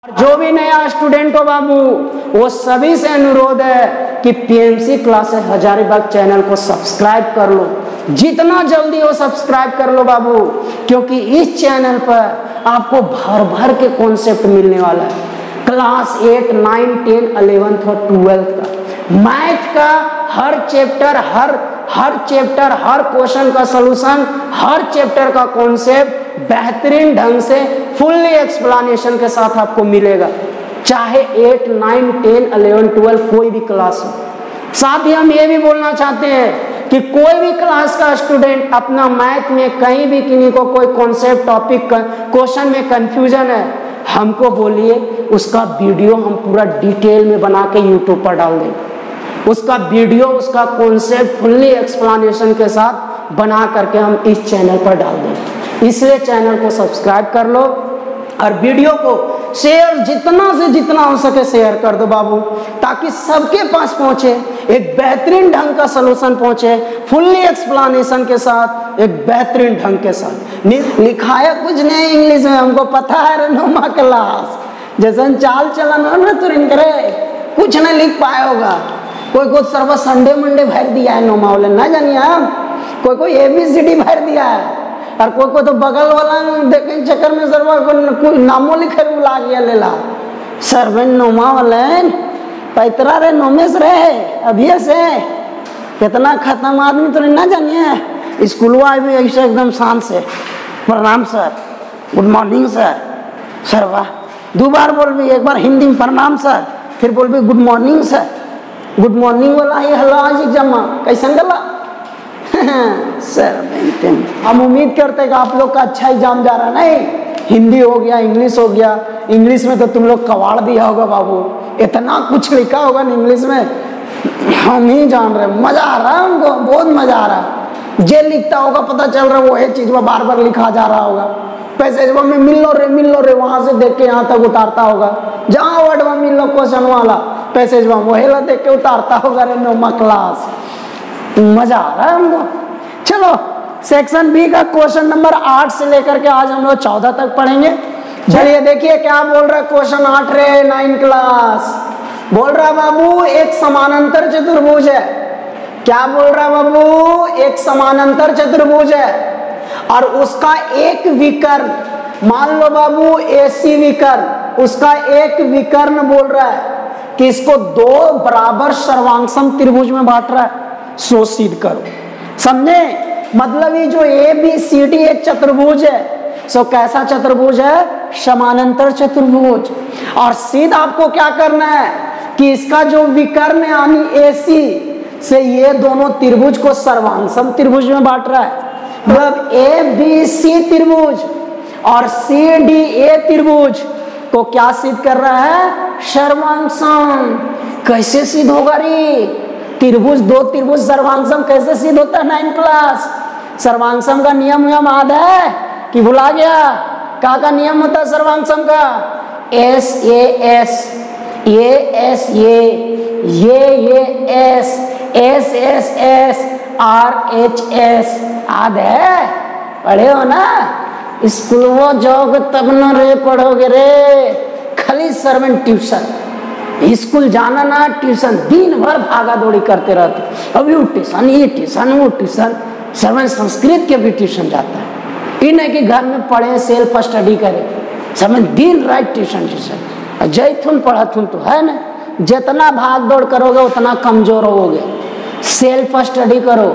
जो भी नया स्टूडेंट हो बाबू, वो सभी से अनुरोध है कि पीएमसी क्लासेस हजारीबाग चैनल को सब्सक्राइब कर लो, जितना जल्दी हो सब्सक्राइब कर लो बाबू, क्योंकि इस चैनल पर आपको भर भर के कॉन्सेप्ट मिलने वाला है। क्लास 8, 9, 10, 11 और 12 का मैथ का हर चैप्टर, हर क्वेश्चन का सलूशन, हर चैप्टर का कॉन्सेप्ट बेहतरीन ढंग से फुल्ली एक्सप्लेनेशन के साथ आपको मिलेगा, चाहे 8, 9, 10, 11, 12 कोई भी क्लास हो। साथ ही हम ये भी बोलना चाहते हैं कि कोई भी क्लास का स्टूडेंट अपना मैथ में कहीं भी किन्हीं को कोई कॉन्सेप्ट, टॉपिक, क्वेश्चन में कंफ्यूजन है, हमको बोलिए, उसका वीडियो हम पूरा डिटेल में बना के यूट्यूब पर डाल देंगे। उसका वीडियो, उसका कॉन्सेप्ट फुल्ली एक्सप्लेनेशन के साथ बना करके हम इस चैनल पर डाल देंगे। इसलिए चैनल को सब्सक्राइब कर लो और वीडियो को शेयर जितना से जितना हो सके शेयर कर दो बाबू, ताकि सबके पास पहुंचे, एक बेहतरीन ढंग का सलूशन पहुंचे, फुल्ली एक्सप्लेनेशन के साथ, एक बेहतरीन ढंग के साथ। लिखाया कुछ नहीं इंग्लिश में, हमको पता है नौमा क्लास जैसे चाल चलन हो ना तुरंत करे, कुछ नहीं लिख पाया होगा। कोई सर्व संडे मंडे भर दिया है नौमा वाले, ना जानिए हम, कोई ABCD भर दिया है, और कोई तो बगल वाला देखे चक्कर में सर्व नामो लिखे बुला गया लेला। सर्वे नौमा वाले पैतरा रे नोमेश रहे अभी से कितना खत्म आदमी तो ना जानिए। स्कूलवा भी ऐसे एकदम शान से प्रणाम sir, good morning sir, sir वाह, 2 बार बोल भी, एक बार हिंदी में प्रणाम सर, फिर बोल भी good morning sir. Good morning वाला ही हल्ला आज एग्जाम कैसन गला सर। हम उम्मीद करते हैं कि आप लोग का अच्छा एग्जाम जा रहा, नहीं हिंदी हो गया, इंग्लिश हो गया। इंग्लिश में तो तुम लोग कवाड़ दिया होगा बाबू, इतना कुछ लिखा होगा इंग्लिश में, हम ही जान रहे। मजा आ रहा है हमको, बहुत मजा आ रहा है। जे लिखता होगा पता चल रहा है वो चीज बार बार लिखा जा रहा होगा। पैसेज में मिल लो रे वहां से देख के यहाँ तक उतारता होगा, जहाँ वर्ड में मिल लो क्वेश्चन वाला पैसेज में वही ला देख के उतारता होगा रे नौमा क्लास। मजा आ रहा है हमको। चलो सेक्शन बी का क्वेश्चन नंबर 8 से लेकर के आज हम लोग 14 तक पढ़ेंगे। चलिए देखिए क्या बोल रहा है क्वेश्चन 8 रे 9 क्लास। बोल रहा बाबू एक समानांतर चतुर्भुज है। क्या बोल रहा बाबू? एक समानांतर चतुर्भुज है और उसका एक विकर्ण, मान लो बाबू AC विकर्ण, उसका एक विकर्ण बोल रहा है कि इसको 2 बराबर सर्वांगसम त्रिभुज में बांट रहा है। सो सिद्ध करो, समझे? मतलब ये जो ABCD एक चतुर्भुज है, सो कैसा चतुर्भुज है? समानांतर चतुर्भुज। और सिद्ध आपको क्या करना है कि इसका जो विकर्ण यानी AC से ये दोनों त्रिभुज को सर्वांगसम त्रिभुज में बांट रहा है। मतलब ABC त्रिभुज और CDA त्रिभुज को क्या सिद्ध कर रहा है? सर्वांगसम। कैसे सिद्ध होगा रे? त्रिभुज, 2 त्रिभुज सर्वांगसम कैसे सिद्ध होता है 9 क्लास? सर्वांगसम का नियम याद है कि भुला गया? का नियम होता है सर्वांगसम का? SAS, ये S, ये S, S, RHS। याद है? पढ़े हो ना? स्कूल वो जाओगे तब न रे पढ़ोगे रे। खाली सर्वेंट ट्यूशन, स्कूल जाना ना ट्यूशन, दिन भर भागा दौड़ी करते रहते। अभी वो ट्यूशन, ये ट्यूशन, वो ट्यूशन। सर्वेंट संस्कृत के भी ट्यूशन जाता है, इन है कि घर में पढ़े, सेल्फ स्टडी करे। सर्वेंट दिन रात ट्यूशन। जैथुन पढ़ाथुन तो है ना, जितना भाग दौड़ करोगे उतना कमजोर होगे। सेल्फ स्टडी करो,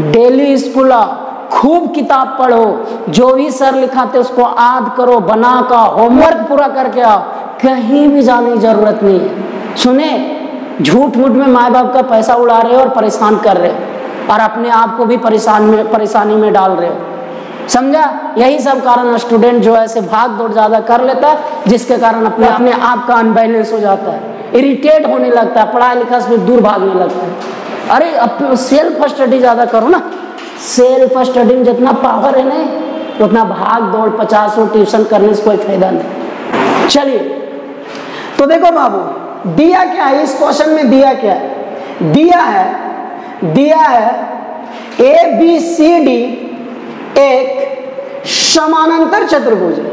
डेली स्कूल आओ, खूब किताब पढ़ो, जो भी सर लिखाते उसको याद करो, बना का होमवर्क पूरा करके आओ। कहीं भी जाने की जरूरत नहीं है। सुने, झूठ मूठ में माँ बाप का पैसा उड़ा रहे हो और परेशान कर रहे हो और अपने आप को भी परेशानी में डाल रहे हो। समझा? यही सब कारण स्टूडेंट जो है ऐसे भाग दौड़ ज्यादा कर लेता है, जिसके कारण अपने आप का अनबैलेंस हो जाता है, इरिटेट होने लगता है, पढ़ाई लिखा से दूर भागने लगता है। अरे अब सेल्फ स्टडी ज्यादा करो ना। सेल्फ स्टडी में जितना पावर है ना, उतना भाग दौड़ 50 ट्यूशन करने से कोई फायदा नहीं। चलिए तो देखो बाबू, दिया क्या है इस क्वेश्चन में? दिया क्या है? दिया है ABCD एक समानांतर चतुर्भुज है।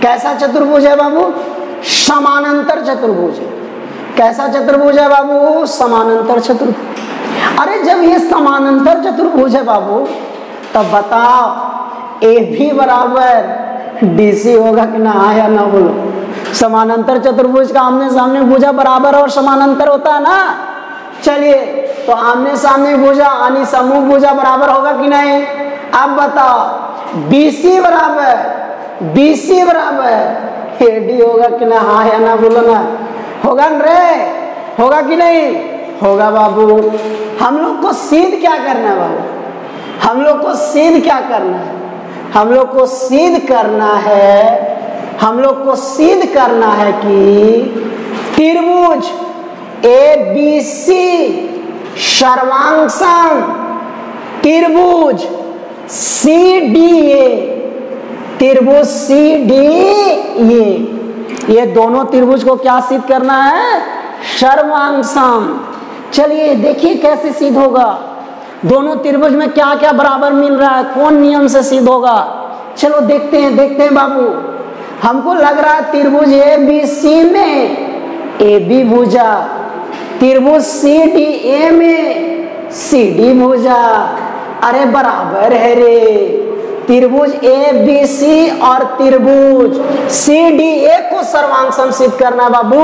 कैसा चतुर्भुज है बाबू? समानांतर चतुर्भुज है। कैसा चतुर्भुज है बाबू? समानांतर चतुर्भुज। अरे जब ये समानांतर चतुर्भुज है बाबू, तब बताओ ए भी बराबर BC होगा कि ना? हाँ या ना बोलो। समानांतर चतुर्भुज का आमने सामने भुजा बराबर और समानांतर होता है ना। चलिए, तो आमने सामने भुजा यानी समूह भुजा बराबर होगा कि नहीं? अब बताओ BC बराबर AD होगा कि ना? हाँ या ना बोलो ना। होगा न रे? होगा कि नहीं? होगा बाबू। हम लोग को सिद्ध क्या करना है बाबू? हम लोग को सिद्ध क्या करना है? हम लोग को सिद्ध करना है कि त्रिभुज ABC सर्वांगसम त्रिभुज CDA, त्रिभुज CDA, ये दोनों त्रिभुज को क्या सिद्ध करना है? सर्वांगसम। चलिए देखिए कैसे सिद्ध होगा। दोनों त्रिभुज में क्या क्या बराबर मिल रहा है, कौन नियम से सिद्ध होगा? चलो देखते हैं बाबू। हमको लग रहा है त्रिभुज ABC में AB भुजा, त्रिभुज CDA में CD भुजा। अरे बराबर है रे। त्रिभुज ABC और त्रिभुज CDA को सर्वांगसम सिद्ध करना है बाबू।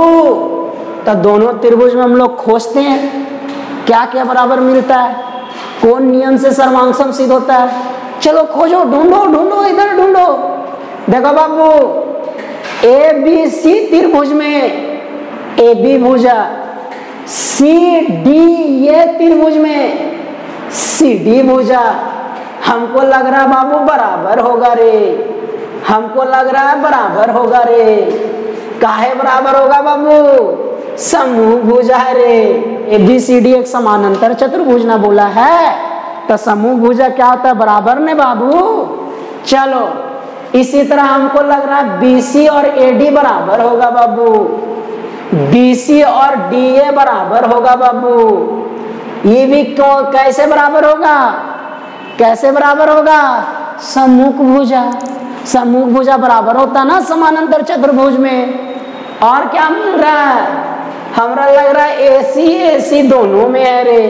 तो दोनों त्रिभुज में हम लोग खोजते हैं क्या क्या बराबर मिलता है, कौन नियम से सर्वांगसम सिद्ध होता है। चलो खोजो, ढूंढो, इधर ढूंढो। देखो बाबू, ABC त्रिभुज में AB भुजा, CDA त्रिभुज में CD भुजा। हमको लग रहा है बाबू बराबर होगा रे। हमको लग रहा है बराबर होगा रे। काहे बराबर होगा बाबू? समूह भुजा है रे। ABCD एक समानांतर चतुर्भुज ना बोला है, तो समूह भुजा क्या होता है? बराबर ने बाबू। चलो इसी तरह हमको लग रहा है BC और AD बराबर होगा बाबू। BC और DA बराबर होगा बाबू। ये भी कैसे बराबर होगा? कैसे बराबर होगा? सम्मुख भुजा बराबर होता ना समानांतर चतुर्भुज में। और क्या मिल रहा है? हमरा लग रहा है AC दोनों में है रे।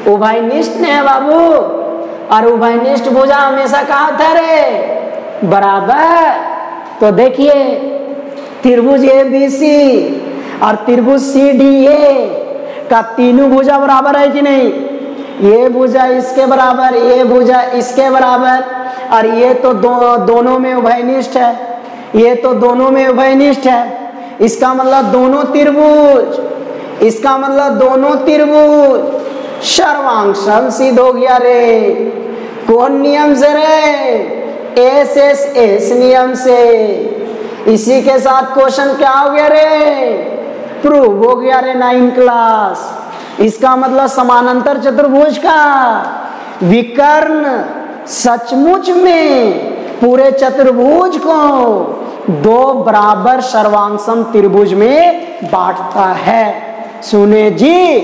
उभयनिष्ठ है बाबू, और उभयनिष्ठ भुजा हमेशा कहाँ था रे? बराबर। तो देखिए त्रिभुज ABC और त्रिभुज CDA का तीनों भुजा बराबर है कि नहीं? ये भुजा इसके बराबर, ये भुजा इसके बराबर, और ये तो दोनों में उभयनिष्ठ है। ये तो दोनों में उभयनिष्ठ है। इसका मतलब दोनों त्रिभुज सर्वांगसम सिद्ध हो गया रे। कौन नियम से रे? SSS नियम से। इसी के साथ क्वेश्चन क्या हो गया रे? प्रूव हो गया रे 9 क्लास। इसका मतलब समानांतर चतुर्भुज का विकर्ण सचमुच में पूरे चतुर्भुज को दो बराबर सर्वांगसम त्रिभुज में बांटता है। सुने जी,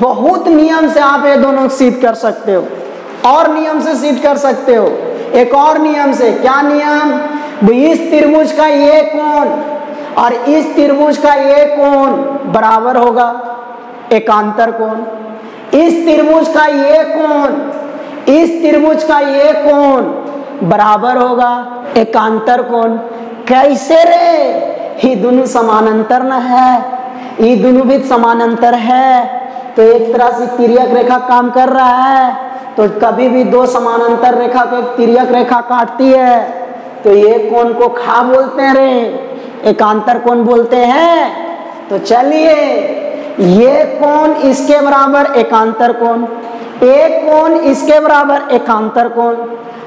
बहुत नियम से आप ये दोनों सिद्ध कर सकते हो, और नियम से सिद्ध कर सकते हो। एक और नियम से, क्या नियम? इस त्रिभुज का ये कोण और इस त्रिभुज का ये कोण बराबर होगा, एकांतर कोण। इस त्रिभुज का ये कोण, इस त्रिभुज का ये कोण बराबर होगा, एकांतर कोण। कैसे रे? ये दोनों समानांतर न है, ये दोनों भी समानांतर है, तो एक तरह से तिर्यक रेखा काम कर रहा है। तो कभी भी दो समानांतर रेखा को एक तिर्यक रेखा काटती है, तो ये कोण को खा बोलते हैं रे, एकांतर कोण बोलते हैं। तो चलिए, ये कोण इसके बराबर एकांतर कोण, एक कोण इसके बराबर एकांतर कोण,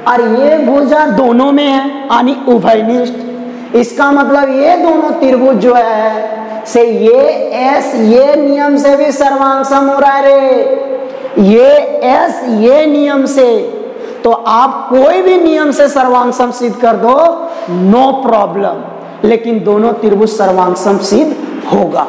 और ये भुजा दोनों में है यानी उभयनिष्ठ। इसका मतलब ये दोनों त्रिभुज जो है से ये एस ये नियम से भी सर्वांगसम हो रहा है रे, ये एस ये नियम से। तो आप कोई भी नियम से सर्वांगसम सिद्ध कर दो, नो प्रॉब्लम, लेकिन दोनों त्रिभुज सर्वांगसम सिद्ध होगा।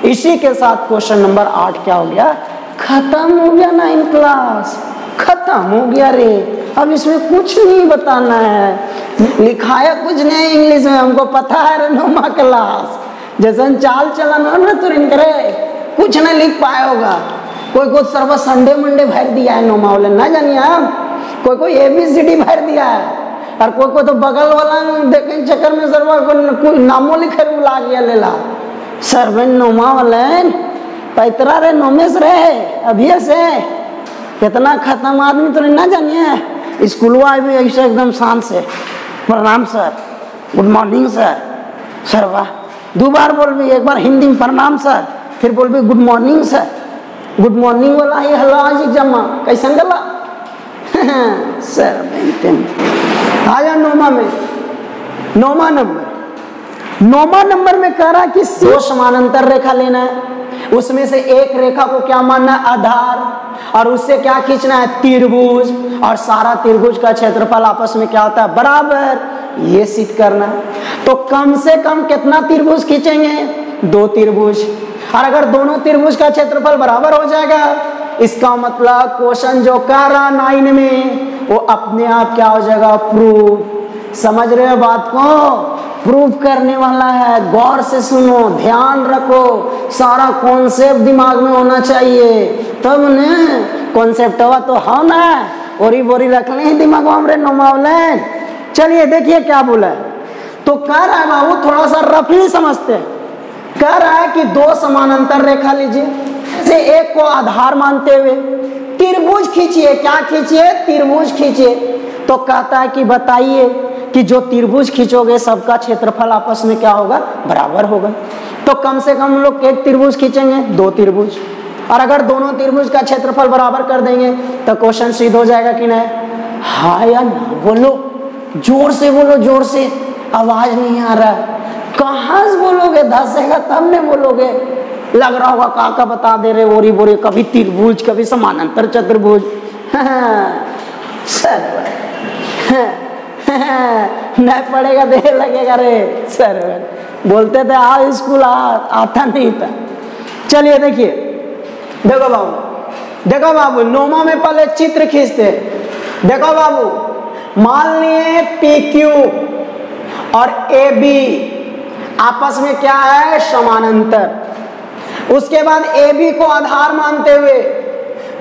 इसी के साथ क्वेश्चन नंबर 8 क्या हो गया? खत्म हो गया 9 क्लास, खत्म हो गया रे। अब इसमें कुछ नहीं बताना है, लिखाया कुछ नहीं इंग्लिश में, हमको पता है रे नौमा क्लास जैसन चाल चलन हो तो करे कुछ नहीं लिख पाया होगा। कोई सर्व संडे मंडे भर दिया है नौमा वाले, ना जानिए आप, कोई ABCD भर दिया है, और कोई तो बगल वाला देखे चक्कर में सर्व नामों लिखे बुला गया लेला सर्वे नौमा वाले पैतरा रे नोमेश रहे अभी से कितना खत्म आदमी तो ना जानिए। स्कूलवा भी ऐसे एकदम शान से प्रणाम sir, good morning sir, sir वाह 2 बार बोल भी, एक बार हिंदी में प्रणाम सर, फिर बोल भी good morning sir. Good morning वाला ही हल्ला आज जमा कैसन गला सर बनते आ जा नौमा में। नौमा नंबर में कह रहा कि 2 समानांतर रेखा लेना है, उसमें से एक रेखा को क्या मानना है आधार, और उससे क्या खींचना है त्रिभुज, और सारा त्रिभुज का क्षेत्रफल आपस में क्या होता है बराबर, ये सिद्ध करना है। तो कम से कम कितना त्रिभुज खींचेंगे 2 त्रिभुज, और अगर दोनों त्रिभुज का क्षेत्रफल बराबर हो जाएगा इसका मतलब क्वेश्चन जो कर रहा 9 में वो अपने आप क्या हो जाएगा प्रूफ। समझ रहे हो बात को, प्रूफ करने वाला है, गौर से सुनो, ध्यान रखो, सारा कॉन्सेप्ट दिमाग में होना चाहिए तब ने कॉन्सेप्ट हुआ तो हो ना, ओरी बोरी रख ले दिमाग में हमरे नौमावले। चलिए देखिए क्या बोला है, तो कह रहा है बाबू थोड़ा सा रफली समझते हैं, कह रहा है कि 2 समानांतर रेखा लीजिए, से एक को आधार मानते हुए त्रिभुज खींचिए, क्या खींचिए त्रिभुज खींचिए। तो कहता है कि बताइए कि जो त्रिभुज खींचोगे सबका क्षेत्रफल आपस में क्या होगा बराबर होगा। तो कम से कम हम लोग एक त्रिभुज खींचेंगे 2 त्रिभुज, और अगर दोनों त्रिभुज का क्षेत्रफल बराबर कर देंगे तो क्वेश्चन सिद्ध हो जाएगा कि नहीं। हाँ या ना बोलो, जोर से बोलो, जोर से, आवाज नहीं आ रहा है, कहाँ से बोलोगे, धसेगा तब नहीं बोलोगे, लग रहा होगा काका बता दे रहे ओरी बोरी, कभी त्रिभुज कभी समानांतर चतुर्भुज सर नहीं पड़ेगा देर लगेगा रे सर, बोलते थे आओ स्कूल, आता नहीं था। चलिए देखिए, देखो बाबू नौमा में पहले चित्र खींचते। देखो बाबू मान लिए PQ और AB आपस में क्या है समानांतर, उसके बाद AB को आधार मानते हुए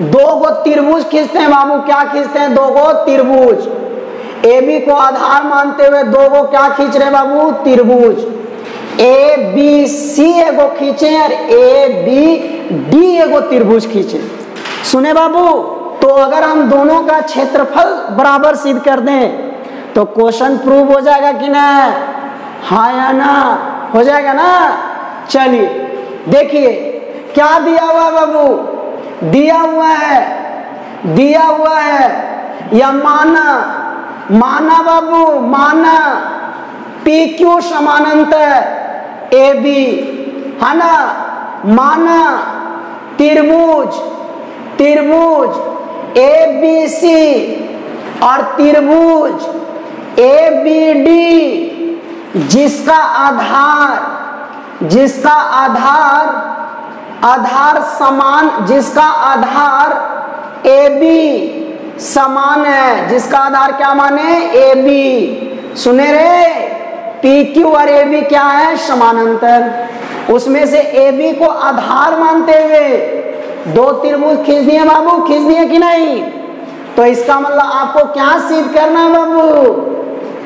2 गो त्रिभुज खींचते हैं बाबू, क्या खींचते हैं 2 गो त्रिभुज। AB को आधार मानते हुए 2 गो क्या खींच रहे बाबू त्रिभुज, ABC एगो खींचे और ABD एगो त्रिभुज खींचे। सुने बाबू, तो अगर हम दोनों का क्षेत्रफल बराबर सिद्ध कर दें तो क्वेश्चन प्रूव हो जाएगा कि ना, हाँ या ना, हो जाएगा ना। चलिए देखिए क्या दिया हुआ बाबू, दिया हुआ है या माना बाबू, माना PQ समानांतर AB है ना, माना त्रिभुज ABC और त्रिभुज ABD जिसका आधार समान, जिसका आधार AB समान है, जिसका आधार क्या माने AB। सुने रे, PQ और AB क्या है समानांतर, उसमें से AB को आधार मानते हुए 2 त्रिभुज खींच दिए बाबू, खींच दिए कि नहीं। तो इसका मतलब आपको क्या सिद्ध करना है बाबू,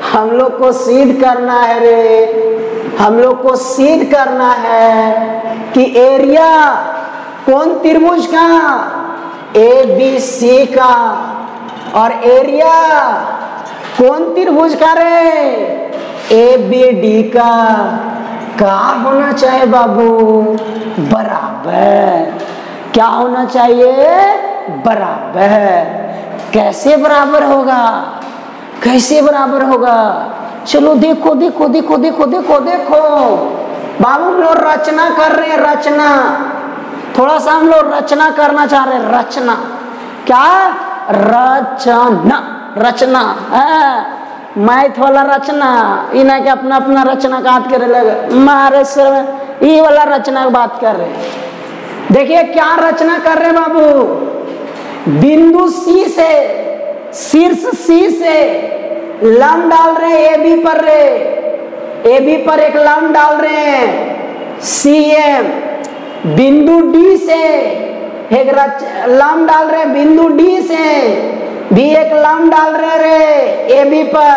हम लोग को सिद्ध करना है रे, हम लोग को सिद्ध करना है कि एरिया कौन त्रिभुज का ABC का, और एरिया कौन त्रिभुज का रे ABD का होना चाहिए बाबू बराबर। क्या होना चाहिए बराबर। कैसे बराबर होगा, कैसे बराबर होगा, चलो देखो देखो देखो देखो देखो देखो बाबू, हम लोग रचना कर रहे हैं, रचना, थोड़ा सा हम लोग रचना करना चाह रहे हैं, रचना, क्या रचना मैथ वाला रचना, इना के अपना अपना रचना काट कर लगे मारे सर, ये वाला रचना की बात कर रहे हैं। देखिए क्या रचना कर रहे हैं बाबू, बिंदु C से, शीर्ष C से लंब डाल रहे हैं ए बी पर रे, ए बी पर एक लंब डाल रहे हैं CM, बिंदु D से एक लंब डाल रहे हैं बिंदु D से भी एक लंब डाल रहे रे ए बी पर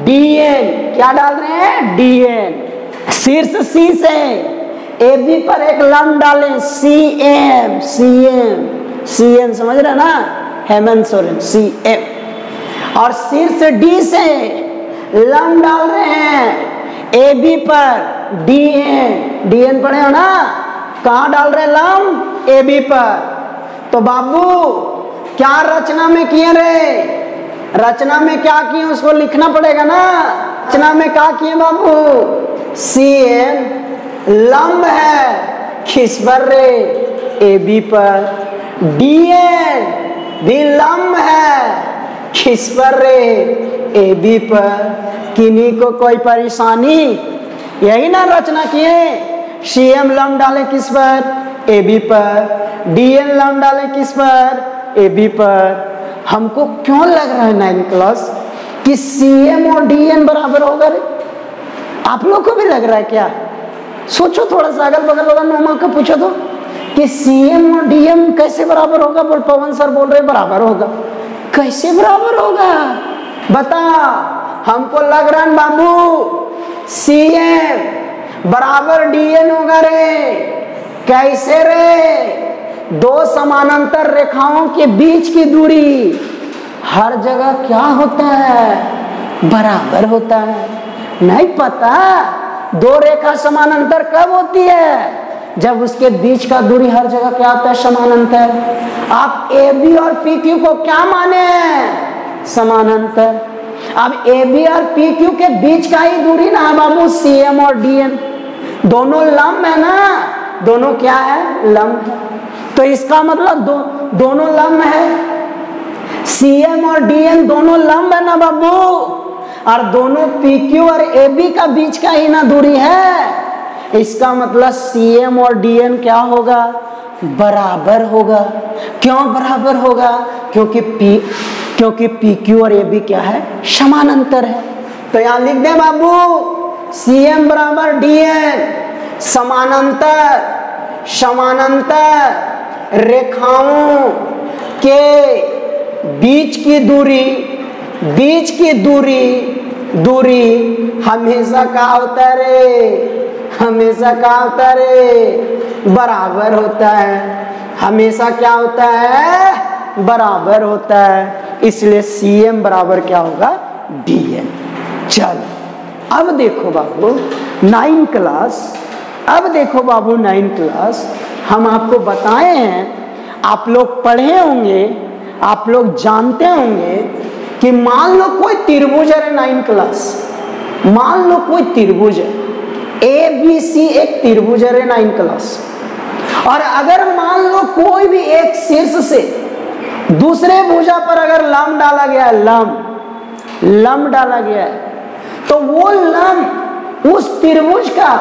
DN, क्या डाल रहे हैं DN। शीर्ष C से ए बी पर एक लंब डालें CM, CM समझ रहे ना, हेमंत सोरेन CM। और शीर्ष D से लंब डाल रहे हैं ए बी पर DN पढ़े हो ना, कहाँ डाल रहे लंब ए बी पर। तो बाबू क्या रचना में किए रे, रचना में क्या किए उसको लिखना पड़ेगा ना। रचना में क्या किए बाबू, CM लंब है किस पर रे, ए बी पर। DN भी लंब है किस पर रे, ए बी पर। किन्हीं को कोई परेशानी, यही ना रचना किए। CM लंब डाले किस पर, ए बी पर। DN लंब डाले किस पर, ए बी पर। हमको क्यों लग रहा है 9th क्लास कि CM और DN बराबर होगा रे? आप लोग को भी लग रहा है क्या? सोचो थोड़ा सा, अगल बगल वाला नोमा को पूछो तो कि CM और DM कैसे बराबर होगा। बोल पवन सर बोल रहे बराबर होगा, कैसे बराबर होगा बता। हमको लग रहा है बाबू CM बराबर DN होगा रे। कैसे रे, दो समानांतर रेखाओं के बीच की दूरी हर जगह क्या होता है, बराबर होता है। नहीं पता, दो रेखा समानांतर कब होती है, जब उसके बीच का दूरी हर जगह क्या होता है, समानांतर। आप AB और PQ को क्या माने हैं, समानांतर। अब AB और PQ के बीच का ही दूरी ना बाबू CM और DN, दोनों लंब है ना, दोनों क्या है, लंब है। तो इसका मतलब दोनों लंब है, CM और DN दोनों लंब है ना बाबू, और दोनों PQ और AB का बीच का ही ना दूरी है। इसका मतलब CM और DN क्या होगा, बराबर होगा। क्यों बराबर होगा, क्योंकि PQ और AB क्या है, समानांतर है। तो यहां लिख दे बाबू CM बराबर DN, समानांतर रेखाओं के बीच की दूरी हमेशा क्या होता है रे, हमेशा क्या होता है रे, बराबर होता है। हमेशा क्या होता है, बराबर होता है। इसलिए CM बराबर क्या होगा, DN। चल अब देखो बाबू 9th क्लास, अब देखो बाबू 9th क्लास, हम आपको बताए हैं, आप लोग पढ़े होंगे, आप लोग जानते होंगे कि मान लो कोई त्रिभुज है 9th क्लास, मान लो कोई त्रिभुज है ABC, एक त्रिभुज है 9th क्लास। और अगर मान लो कोई भी एक शीर्ष से दूसरे भुजा पर अगर लंब डाला गया है, लंब डाला गया है, तो वो लंब उस त्रिभुज का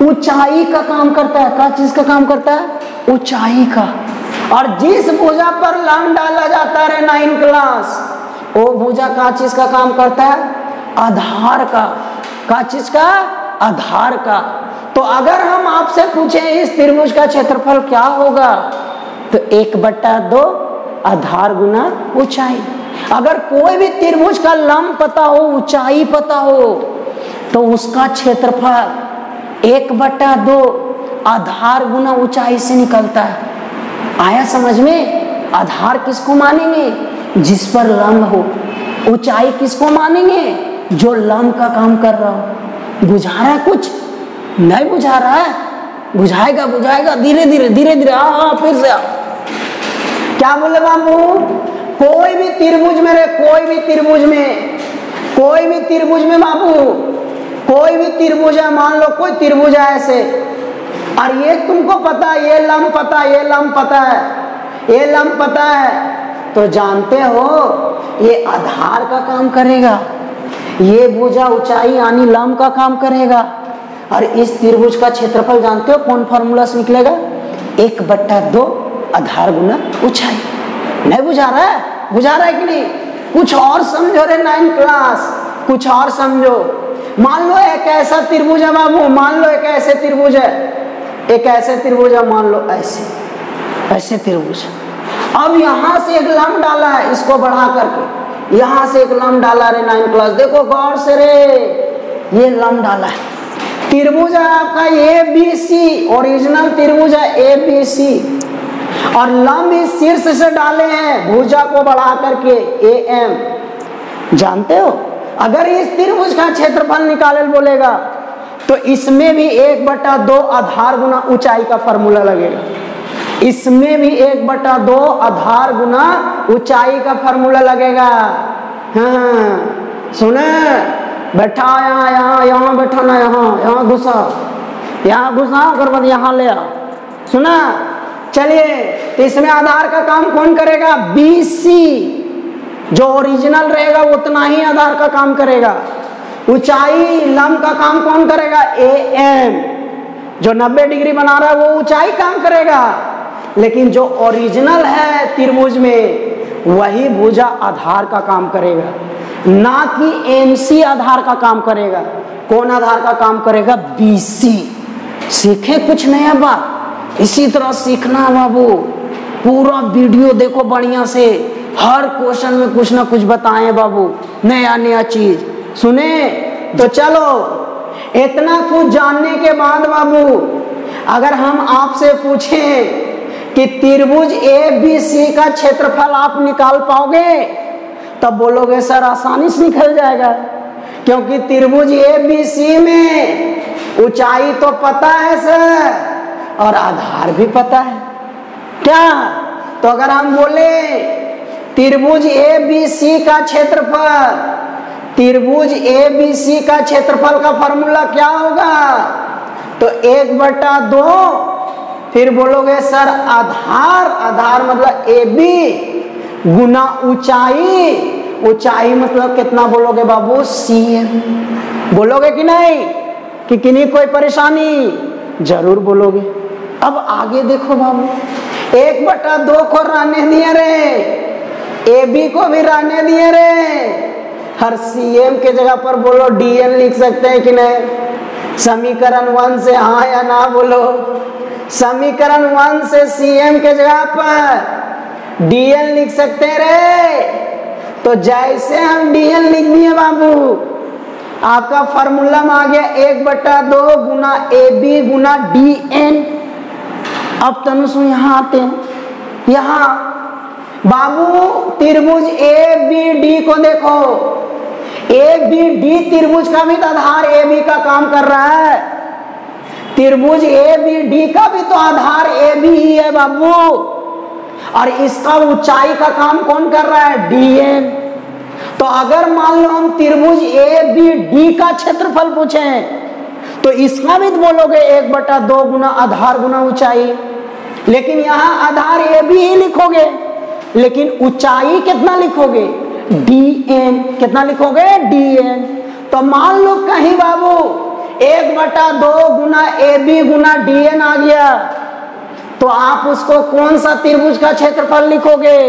ऊंचाई का काम करता है। क्या चीज का काम करता है, ऊंचाई का। और जिस भुजा पर लंब डाला जाता है 9th क्लास, वो भुजा का चीज का काम करता है, आधार का। क्या चीज का, आधार का। तो अगर हम आपसे पूछें इस त्रिभुज का क्षेत्रफल क्या होगा, तो 1/2 आधार गुना ऊंचाई। अगर कोई भी त्रिभुज का लंब पता हो, ऊंचाई पता हो, तो उसका क्षेत्रफल 1/2 आधार गुना ऊंचाई से निकलता है। आया समझ में? आधार किसको मानेंगे, जिस पर लंब हो। ऊंचाई किसको मानेंगे, जो लंब का काम कर रहा हो। बुझा रहा है कुछ, नहीं बुझा रहा है, बुझाएगा धीरे धीरे। हाँ फिर से क्या बोले बाबू, कोई भी त्रिभुज में रे, कोई भी त्रिभुज में बाबू, कोई भी त्रिभुज है, मान लो कोई त्रिभुज है ऐसे, और ये तुमको पता है, ये लंब पता है, ये लंब पता है, तो जानते हो ये आधार का काम करेगा, ये भुजा ऊंचाई यानी लंब का काम करेगा। और इस त्रिभुज का क्षेत्रफल जानते हो कौन फॉर्मूला से निकलेगा, 1/2 आधार गुना ऊंचाई। नहीं बुझा रहा है कि नहीं? कुछ और समझो रे 9th क्लास, कुछ और समझो। मान लो एक ऐसा त्रिभुज है बाबू, मान लो एक ऐसे त्रिभुज है, एक ऐसे त्रिभुज है, मान लो ऐसे ऐसे त्रिभुज। अब यहां से एक लंब डाला है, इसको बढ़ा करके यहां से एक लंब डाला रे 9th क्लास, देखो गौर से रे, ये लंब डाला है। त्रिभुज है आपका ABC, ओरिजिनल त्रिभुज है ABC, और लंब इस शीर्ष से डाले हैं भुजा को बढ़ा करके AM। जानते हो अगर इस त्रिभुज का क्षेत्रफल निकाले बोलेगा तो इसमें भी 1/2 आधार गुना ऊंचाई का फॉर्मूला लगेगा, इसमें भी 1/2 आधार गुना ऊंचाई का फॉर्मूला लगेगा। हाँ सुने, बैठा यहाँ बैठा ना, यहाँ घुसा कर बाद यहाँ ले आ, सुना। चलिए तो इसमें आधार का काम कौन करेगा? BC, जो ओरिजिनल रहेगा उतना ही आधार का काम करेगा। ऊंचाई लंब का काम कौन करेगा? AM, जो 90 डिग्री बना रहा है वो ऊंचाई काम करेगा, लेकिन जो ओरिजिनल है त्रिभुज में वही भुजा आधार का काम करेगा, ना कि MC आधार का काम करेगा। कौन आधार का काम करेगा? BC। सीखे कुछ नया बात, इसी तरह सीखना बाबू। पूरा वीडियो देखो बढ़िया से, हर क्वेश्चन में कुछ ना कुछ बताएं बाबू, नया नया चीज सुने। तो चलो इतना कुछ जानने के बाद बाबू अगर हम आपसे पूछें कि त्रिभुज ABC का क्षेत्रफल आप निकाल पाओगे, तब बोलोगे सर आसानी से निकल जाएगा, क्योंकि त्रिभुज ABC में ऊंचाई तो पता है सर और आधार भी पता है क्या। तो अगर हम बोले त्रिभुज ABC का क्षेत्रफल, त्रिभुज ABC का क्षेत्रफल का फॉर्मूला क्या होगा? तो 1/2, फिर बोलोगे सर आधार मतलब AB गुना ऊंचाई, ऊंचाई मतलब कितना बोलोगे बाबू? CM। बोलोगे कि नहीं? कि किन्हीं कोई परेशानी? जरूर बोलोगे। अब आगे देखो बाबू, 1/2 को रहने दिए रे, AB को भी रहने दिए रे, हर CM के जगह पर बोलो DN लिख सकते हैं कि नहीं? समीकरण 1 से हाँ या ना बोलो। समीकरण 1 से CM के जगह पर DN लिख सकते हैं रे। तो जैसे हम DN लिख दिए बाबू, आपका फॉर्मूला आ गया 1/2 गुना AB गुना DN। अब तनुसु यहाँ आते हैं, यहाँ बाबू त्रिभुज ABD को देखो, ABD त्रिभुज का भी तो आधार AB का काम कर रहा है, त्रिभुज ABD का भी तो आधार AB ही है बाबू, और इसका ऊंचाई का काम कौन कर रहा है? DN। तो अगर मान लो हम त्रिभुज ABD का क्षेत्रफल पूछें तो इसका भी तो बोलोगे 1/2 गुना आधार गुना ऊंचाई, लेकिन यहाँ आधार AB ही लिखोगे, लेकिन ऊंचाई कितना लिखोगे? DN। कितना लिखोगे? DN। तो मान लो कहीं बाबू 1/2 गुना AB गुना DN आ गया, तो आप उसको कौन सा त्रिभुज का क्षेत्रफल लिखोगे?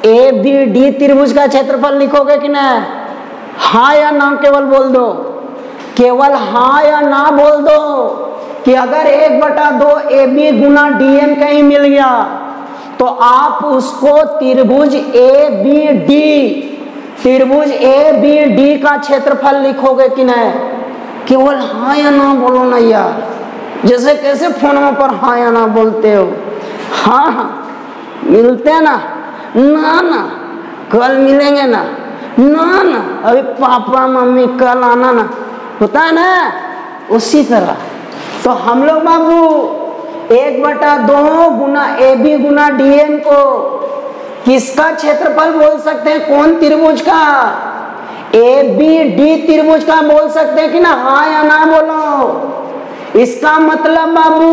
ABD त्रिभुज का क्षेत्रफल लिखोगे कि नहीं? हाँ या ना केवल बोल दो, केवल हाँ या ना बोल दो कि अगर 1/2 AB गुना DN कहीं मिल गया तो आप उसको त्रिभुज ABD का क्षेत्रफल लिखोगे कि नहीं? केवल हाँ या ना बोलो ना यार, जैसे कैसे फोनों पर हाँ या ना बोलते हो। हाँ मिलते हैं ना? ना कल मिलेंगे ना, ना अभी पापा मम्मी कल आना ना, होता है ना उसी तरह। तो हम लोग बाबू 1/2 गुना AB गुना DN को किसका क्षेत्रफल बोल सकते हैं? कौन त्रिभुज का? ABD त्रिभुज का बोल सकते हैं कि ना? हाँ या ना बोलो। इसका मतलब बाबू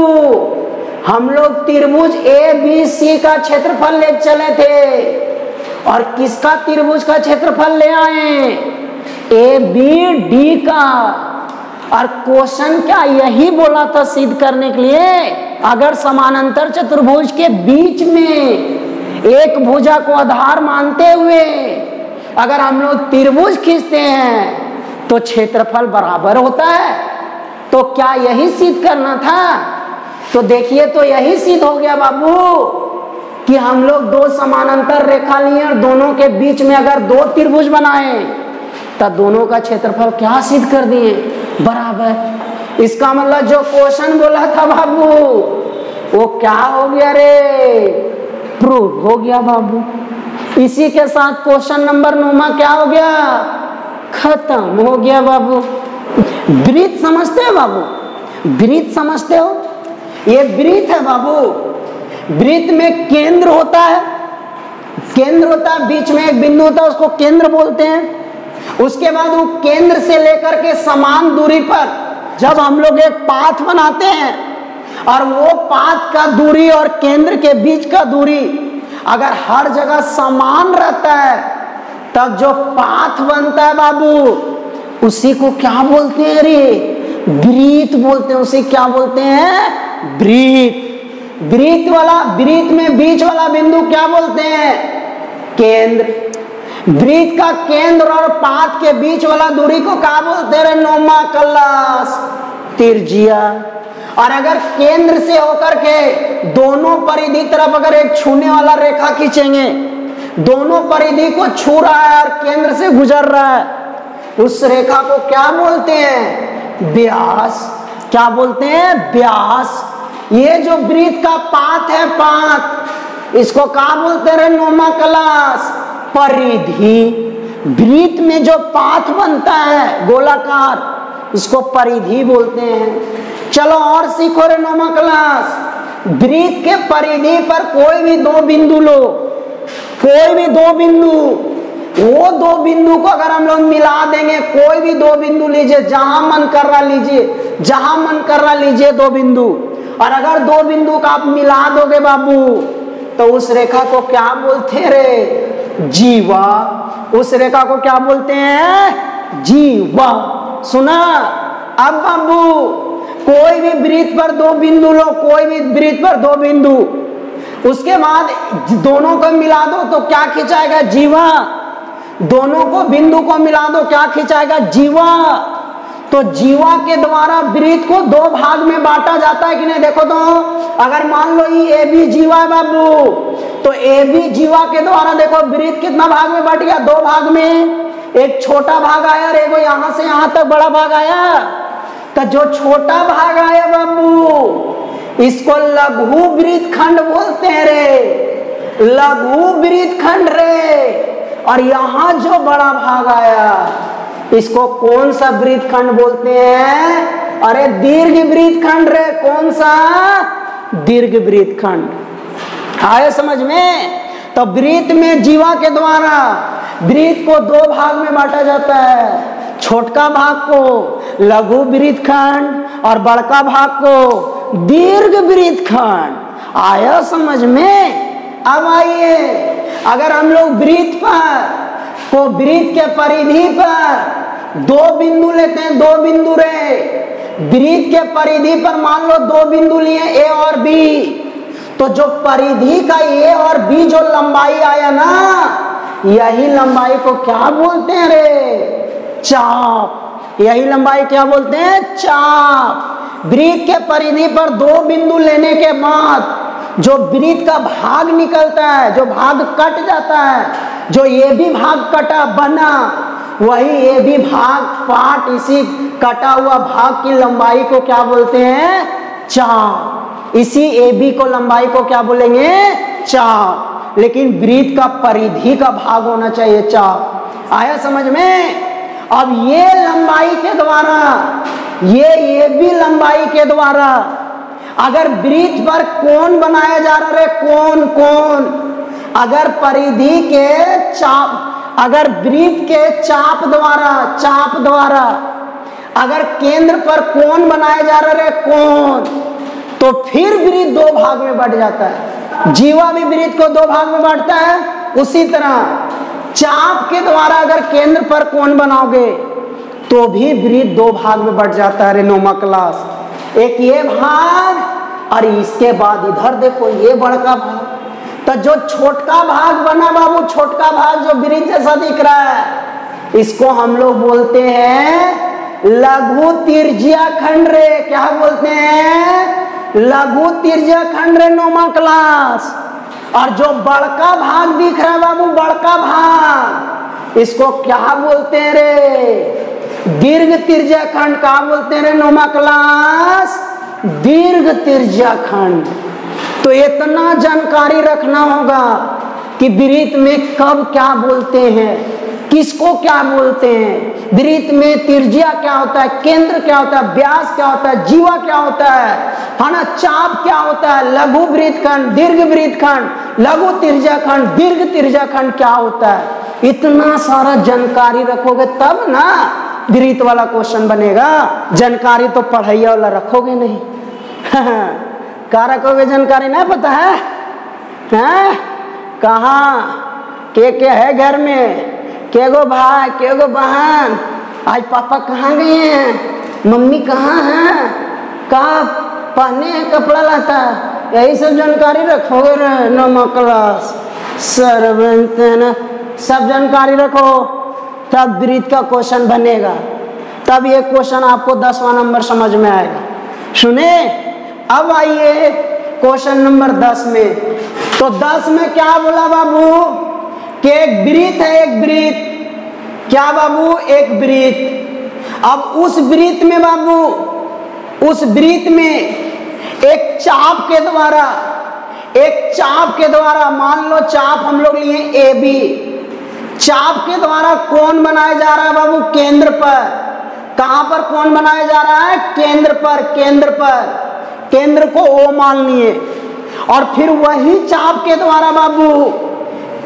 हम लोग त्रिभुज ABC का क्षेत्रफल ले चले थे, और किसका त्रिभुज का क्षेत्रफल ले आए? ABD का। और क्वेश्चन क्या यही बोला था सिद्ध करने के लिए, अगर समानांतर चतुर्भुज के बीच में एक भुजा को आधार मानते हुए अगर हम लोग त्रिभुज खींचते हैं तो क्षेत्रफल बराबर होता है। तो क्या यही सिद्ध करना था? तो देखिए, तो यही सिद्ध हो गया बाबू कि हम लोग दो समानांतर रेखा लिए और दोनों के बीच में अगर दो त्रिभुज बनाए तो दोनों का क्षेत्रफल क्या सिद्ध कर दिए? बराबर। इसका मतलब जो क्वेश्चन बोला था बाबू वो क्या हो गया रे? प्रूव हो गया बाबू। इसी के साथ क्वेश्चन नंबर 9 क्या हो गया? खत्म हो गया बाबू। वृत्त समझते हो बाबू? वृत्त समझते हो? ये वृत्त है बाबू। वृत्त में केंद्र होता है, केंद्र होता है, बीच में एक बिंदु होता है, उसको केंद्र बोलते हैं। उसके बाद वो केंद्र से लेकर के समान दूरी पर जब हम लोग एक पाथ बनाते हैं और वो पाथ का दूरी और केंद्र के बीच का दूरी अगर हर जगह समान रहता है तब जो पाथ बनता है बाबू उसी को क्या बोलते हैं रे? वृत्त बोलते हैं। उसे क्या बोलते हैं? वृत्त। वृत्त में बीच वाला बिंदु क्या बोलते हैं? केंद्र। वृत्त का केंद्र और पाथ के बीच वाला दूरी को क्या बोलते हैं? नोमाकलस, त्रिज्या। और अगर केंद्र से होकर के दोनों परिधि तरफ अगर एक छूने वाला रेखा खींचेंगे, दोनों परिधि को छू रहा है और केंद्र से गुजर रहा है, उस रेखा को क्या बोलते हैं? व्यास। क्या बोलते हैं? व्यास। ये जो वृत्त का पाथ है, पाथ, इसको क्या बोलते हैं? नोमाकलस, परिधि। वृत्त में जो पाथ बनता है गोलाकार उसको परिधि बोलते हैं। चलो और सीखो रे नोमाकलस। वृत्त के परिधि पर कोई भी दो बिंदु लो, कोई भी दो बिंदु, वो दो बिंदु को अगर हम लोग मिला देंगे, कोई भी दो बिंदु लीजिए, जहां मन कर रहा लीजिए, जहां मन कर रहा लीजिए दो बिंदु, और अगर दो बिंदु का आप मिला दोगे बाबू तो उस रेखा को क्या बोलते हैं रे? जीवा। उस रेखा को क्या बोलते हैं? जीवा। सुना? अब बाबू कोई भी वृत्त पर दो बिंदु लो, कोई भी वृत्त पर दो बिंदु, उसके बाद दोनों को मिला दो तो क्या खिंचाएगा? जीवा। दोनों को बिंदु को मिला दो, क्या खिंचाएगा? जीवा। तो जीवा के द्वारा वृत्त को दो भाग में बांटा जाता है कि नहीं? देखो तो अगर मान लो ये ए बी जीवा है बाबू, तो ए बी जीवा के द्वारा देखो वृत्त कितना भाग में बट गया? दो भाग में। एक छोटा भाग आया और एक यहां से यहां तक बड़ा भाग आया। तो जो छोटा भाग आया बाबू इसको लघु वृत्त खंड बोलते हैं रे, लघु वृत्त खंड रे। और यहां जो बड़ा भाग आया इसको कौन सा वृत्त खंड बोलते हैं? अरे दीर्घ वृत्त खंड रे। कौन सा? दीर्घ वृत्त खंड। आए समझ में? तो वृत्त में जीवा के द्वारा वृत्त को दो भाग में बांटा जाता है, छोटका भाग को लघु वृत्त खंड और बड़का भाग को दीर्घ वृत्त खंड। आया समझ में? अब आइए, अगर हम लोग वृत्त पर वृत्त के परिधि पर दो बिंदु लेते हैं, दो बिंदु रे, वृत्त के परिधि पर मान लो दो बिंदु लिए ए और बी, तो जो परिधि का ए और बी जो लंबाई आया ना, यही लंबाई को क्या बोलते हैं रे? चाप। यही लंबाई क्या बोलते हैं? चाप। वृत्त के परिधि पर दो बिंदु लेने के बाद जो वृत्त का भाग निकलता है, जो भाग कट जाता है, जो ये भी भाग कटा बना, वही ये भी भाग पार्ट, इसी कटा हुआ भाग की लंबाई को क्या बोलते हैं? चाप। इसी ए बी को लंबाई को क्या बोलेंगे? चाप। लेकिन वृत्त का परिधि का भाग होना चाहिए चाप। आया समझ में? अब ये लंबाई के द्वारा, ये भी लंबाई के द्वारा अगर वृत्त पर कोण बनाया जा रहा है, कोण, अगर परिधि के चाप, अगर वृत्त के चाप द्वारा अगर केंद्र पर कोण बनाया जा रहा है, कोण, तो फिर वृत्त दो भाग में बढ़ जाता है। जीवा भी वृत्त को दो भाग में बांटता है। उसी तरह चाप के द्वारा अगर केंद्र पर कोण बनाओगे तो भी वृत्त दो भाग में बढ़ जाता है। रेनोमा क्लास, एक ये भाग और इसके बाद इधर देखो ये बड़का भाग। तो जो छोटका भाग बना बाबू, छोटका भाग जो वृत्त जैसा दिख रहा है, इसको हम लोग बोलते हैं लघु त्रिज्या खंड रे। क्या बोलते हैं? लघु त्रिज्या खंड रे नौमा क्लास। और जो बड़का भाग दिख रहा है बाबू, बड़का भाग, इसको क्या बोलते हैं रे? दीर्घ त्रिज्या खंड। क्या बोलते हैं रे नौमा क्लास? दीर्घ त्रिज्या खंड। तो इतना जानकारी रखना होगा कि वृत्त में कब क्या बोलते हैं, किसको क्या बोलते हैं, वृत्त में त्रिज्या क्या होता है, केंद्र क्या होता है, व्यास क्या होता है, जीवा क्या होता है ना, चाप क्या होता है, लघु वृत्तखंड, दीर्घ वृत्तखंड, लघु त्रिज्याखंड, दीर्घ त्रिज्याखंड क्या होता है। इतना सारा जानकारी रखोगे तब ना वृत्त वाला क्वेश्चन बनेगा। जानकारी तो पढ़ाई वाला रखोगे नहीं। क्या रखोगे? जानकारी नहीं पता है, हैं? कहाँ के है घर में, के गो भाई, के गो बहन, आज पापा कहाँ गए हैं, मम्मी कहाँ हैं, कहाँ पहने हैं कपड़ा लाता, यही सब जानकारी रखोगे रे नौमा क्लास। सर्वंतन सब जानकारी रखो, तब वृत्त का क्वेश्चन बनेगा, तब ये क्वेश्चन आपको 10वां नंबर समझ में आएगा। सुने, अब आइए क्वेश्चन नंबर 10 में। तो 10 में क्या बोला बाबू कि एक वृत्त है, एक वृत्त। क्या बाबू? एक वृत्त। अब उस वृत्त में बाबू, उस वृत्त में एक चाप के द्वारा, एक चाप के द्वारा, मान लो चाप हम लोग लिए ए बी, चाप के द्वारा कोण बनाया जा रहा है बाबू केंद्र पर। कहां पर कोण बनाया जा रहा है? केंद्र पर, केंद्र पर। केंद्र को O मान लिए, और फिर वही चाप के द्वारा बाबू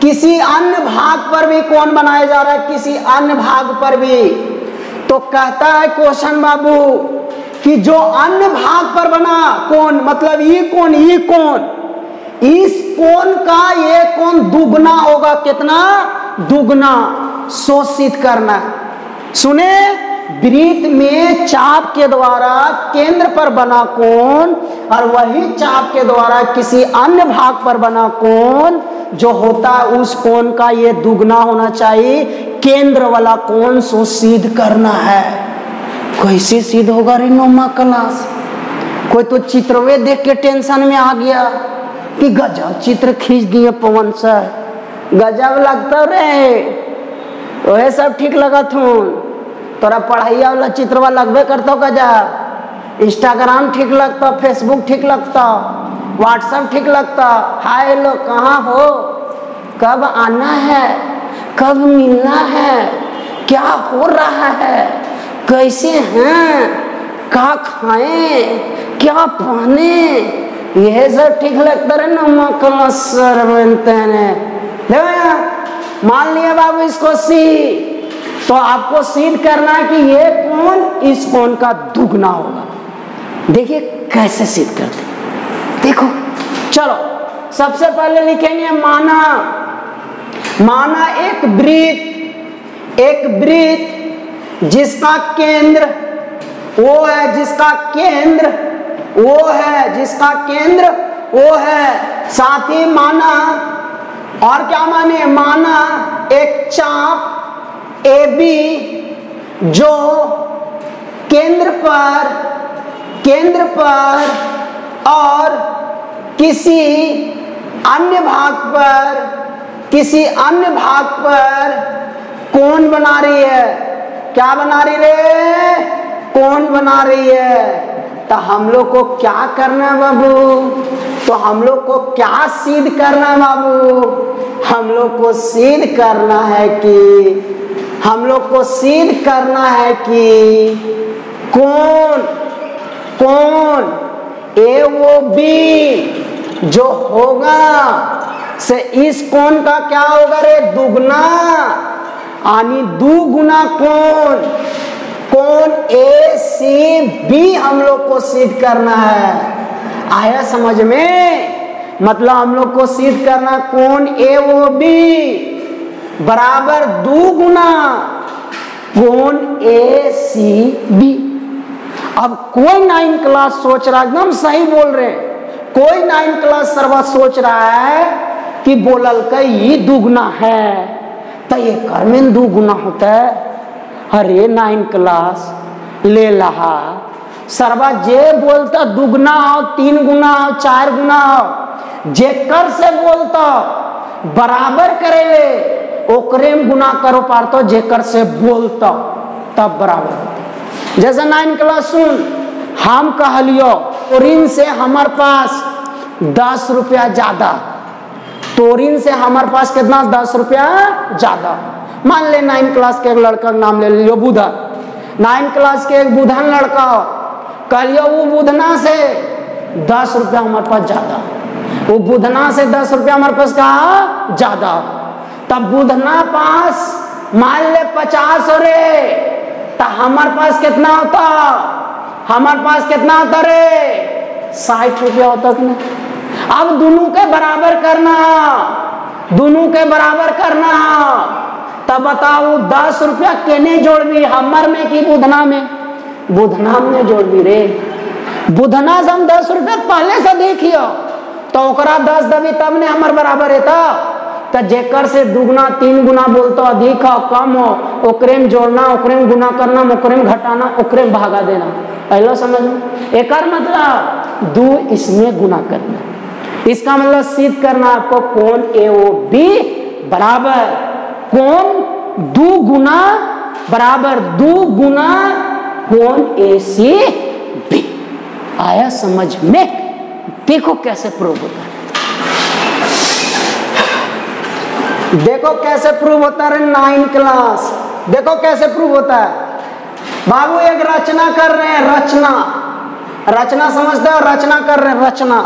किसी अन्य भाग पर भी कोण बनाया जा रहा है, किसी अन्य भाग पर भी। तो कहता है क्वेश्चन बाबू कि जो अन्य भाग पर बना कोण, मतलब ये कोण, ये कोण, इस कोण का ये कोण दुगना होगा। कितना? दुगना। शोषित करना। सुने, वृत्त में चाप के द्वारा केंद्र पर बना कोण और वही चाप के द्वारा किसी अन्य भाग पर बना कोण जो होता है, उस कोण का ये दुगना होना चाहिए। केंद्र वाला कोण सो सिद्ध करना है। कैसे सिद्ध होगा रे नौमा क्लास? कोई तो चित्रवे देख के टेंशन में आ गया कि गजब चित्र खींच दिए पवन सर, गजब लगता रे, वह सब ठीक लगा थू, तोरा पढ़ाइया वाला चित्रवा लगबे करता गजब, इंस्टाग्राम ठीक लगता, फेसबुक ठीक लगता, व्हाट्सएप ठीक लगता। हाय हेलो, कहाँ हो, कब आना है, कब मिलना है, क्या हो रहा है, कैसे हैं, क्या खाएं, क्या पहने, यह सब ठीक लगता है नौमा क्लास सर बनते हैं। देखो यार, मान लिया बाबू इसको सी, तो आपको सिद्ध करना है कि ये कोण इस कोण का दुगना होगा। देखिए कैसे सिद्ध करते, देखो। चलो सबसे पहले लिखेंगे माना। माना एक वृत्त, एक वृत्त जिसका केंद्र वो है, जिसका केंद्र वो है, जिसका केंद्र वो है। साथ ही माना, और क्या माने? माना एक चाप ए बी जो केंद्र पर और किसी अन्य भाग पर, किसी अन्य भाग पर कोण बना रही है। क्या बना रही रे? कोण बना रही है। तो हम लोग को क्या करना है बाबू? तो हम लोग को क्या सिद्ध करना है बाबू? हम लोग को सिद्ध करना है कि, हम लोग को सिद्ध करना है कि कोण, कोण ए ओ बी जो होगा से इस कोण का क्या होगा रे? दुगना, यानी दुगुना कोण। कोण ए सी बी हम लोग को सिद्ध करना है। आया समझ में? मतलब हम लोग को सिद्ध करना कोण ए ओ बी बराबर दुगुना कोण ए सी बी। अब कोई 9 क्लास सोच रहा, एकदम सही बोल रहे, कोई 9 क्लास सर्वा सोच रहा है कि बोलल कई दुगुना है तो ये कर में दुगुना होता है। अरे 9 क्लास ले लहा सरवा जे बोलता दुगना हो 3 गुना हो 4 गुना हो जेकर से बोलता बराबर करेले ओकरे में गुना करो पार तो जेकर से बोलता तब बराबर होता। जैसे 9 क्लास सुन हम कहलियो तोरिन से हमार पास 10 रुपया ज्यादा, तोरिन से हमारे पास कितना 10 रुपया ज्यादा। मान ले 9 क्लास के एक लड़का का नाम ले लियो बुधन, 9 क्लास के एक बुधन लड़का कहलियो वो बुधना से 10 रुपया हमारे पास ज्यादा, वो बुधना से 10 रुपया हमारे पास कहा ज्यादा। तब बुधना पास मान ले 50 हो रे तो हमारे पास कितना होता, हमारे पास कितना होता रे 60 रुपया होता कि नहीं। अब दोनों के बराबर करना, दोनों के बराबर करना। तब बताओ 10 रुपया केने जोड़ भी हमर में कि बुधना में, बुधना में जोड़ भी रे। बुधना से हम 10 रुपया पहले से देखियो तो ओकरा 10 दबी तब ने हमर बराबर है तो जेकर से दुगुना 3 गुना बोलता अधिक हो कम हो ओकरे में जोड़ना, ओकरे में गुना करना, ओकरे में घटाना, ओकरे में भागा देना। पहले समझ में एकर मतलब 2 इसमें गुना करना। इसका मतलब सिद्ध करना आपको कौन ए ओ बी बराबर कौन 2 गुना बराबर 2 गुना कौन ए सी बी। आया समझ में? देखो कैसे प्रूव होता है, देखो कैसे प्रूव होता है 9 क्लास। देखो कैसे प्रूव होता है बाबू। एक रचना कर रहे हैं, रचना, रचना समझते हो, रचना कर रहे हैं रचना।